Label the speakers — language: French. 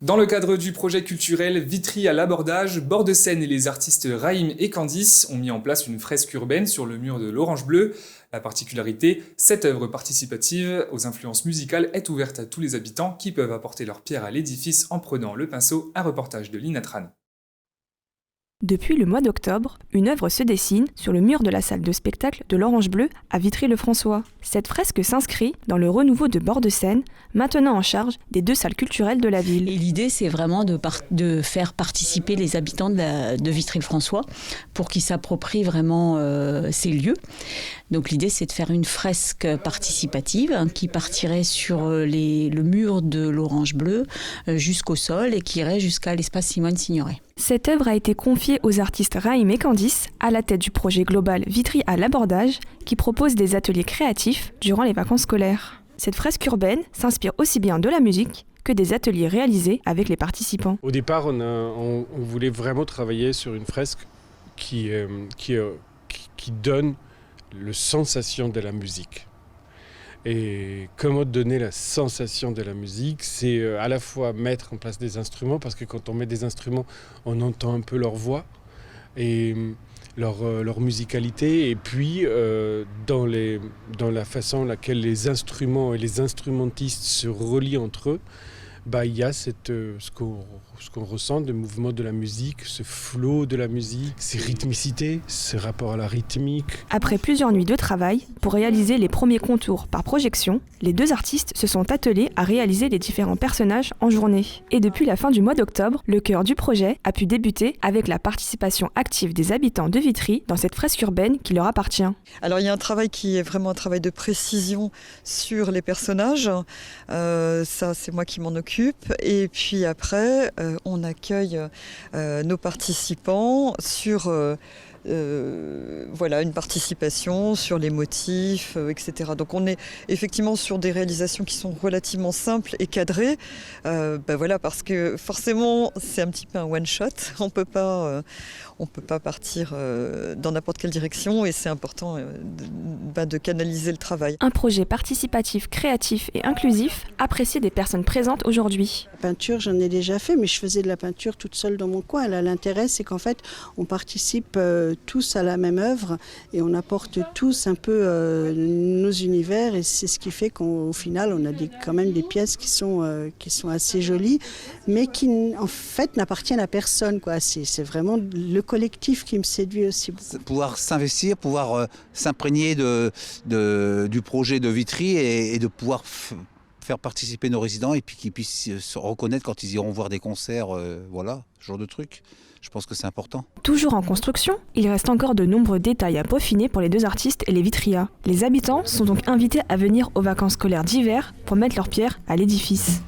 Speaker 1: Dans le cadre du projet culturel Vitry à l'abordage, Bord-de-Seine et les artistes Raïm et Candice ont mis en place une fresque urbaine sur le mur de l'Orange Bleu. La particularité, cette œuvre participative aux influences musicales est ouverte à tous les habitants qui peuvent apporter leur pierre à l'édifice en prenant le pinceau. Un reportage de Lina Tran.
Speaker 2: Depuis le mois d'octobre, une œuvre se dessine sur le mur de la salle de spectacle de l'Orange Bleu à Vitry-le-François. Cette fresque s'inscrit dans le renouveau de Bord-de-Seine, maintenant en charge des deux salles culturelles de la ville.
Speaker 3: Et l'idée, c'est vraiment de faire participer les habitants de Vitry-le-François pour qu'ils s'approprient vraiment ces lieux. Donc l'idée, c'est de faire une fresque participative qui partirait sur le mur de l'Orange Bleu jusqu'au sol et qui irait jusqu'à l'espace Simone Signoret.
Speaker 2: Cette œuvre a été confiée aux artistes Raïm et Candice, à la tête du projet global Vitry à l'abordage, qui propose des ateliers créatifs durant les vacances scolaires. Cette fresque urbaine s'inspire aussi bien de la musique que des ateliers réalisés avec les participants.
Speaker 4: Au départ, on voulait vraiment travailler sur une fresque qui donne la sensation de la musique. Et comment donner la sensation de la musique, c'est à la fois mettre en place des instruments, parce que quand on met des instruments, on entend un peu leur voix et leur musicalité, et puis dans la façon laquelle les instruments et les instrumentistes se relient entre eux, il y a ce qu'on ressent de mouvement de la musique, ce flow de la musique, ces rythmicités, ce rapport à la rythmique.
Speaker 2: Après plusieurs nuits de travail, pour réaliser les premiers contours par projection, les deux artistes se sont attelés à réaliser les différents personnages en journée. Et depuis la fin du mois d'octobre, le cœur du projet a pu débuter avec la participation active des habitants de Vitry dans cette fresque urbaine qui leur appartient.
Speaker 5: Alors il y a un travail qui est vraiment un travail de précision sur les personnages. Ça, c'est moi qui m'en occupe. Et puis après, on accueille nos participants sur une participation sur les motifs, etc. Donc on est effectivement sur des réalisations qui sont relativement simples et cadrées, parce que forcément c'est un petit peu un one-shot. On peut pas partir dans n'importe quelle direction, et c'est important de canaliser le travail.
Speaker 2: Un projet participatif, créatif et inclusif, apprécié des personnes présentes aujourd'hui.
Speaker 6: La peinture, j'en ai déjà fait, mais je faisais de la peinture toute seule dans mon coin. Là, l'intérêt, c'est qu'en fait, on participe tous à la même œuvre et on apporte tous un peu nos univers, et c'est ce qui fait qu'au final, on a quand même des pièces qui sont assez jolies, mais qui en fait n'appartiennent à personne, quoi. C'est vraiment le collectif qui me séduit aussi beaucoup.
Speaker 7: Pouvoir s'investir, pouvoir s'imprégner du projet de Vitry et de pouvoir faire participer nos résidents, et puis qu'ils puissent se reconnaître quand ils iront voir des concerts, ce genre de trucs. Je pense que c'est important.
Speaker 2: Toujours en construction, il reste encore de nombreux détails à peaufiner pour les deux artistes et les Vitrias. Les habitants sont donc invités à venir aux vacances scolaires d'hiver pour mettre leur pierre à l'édifice.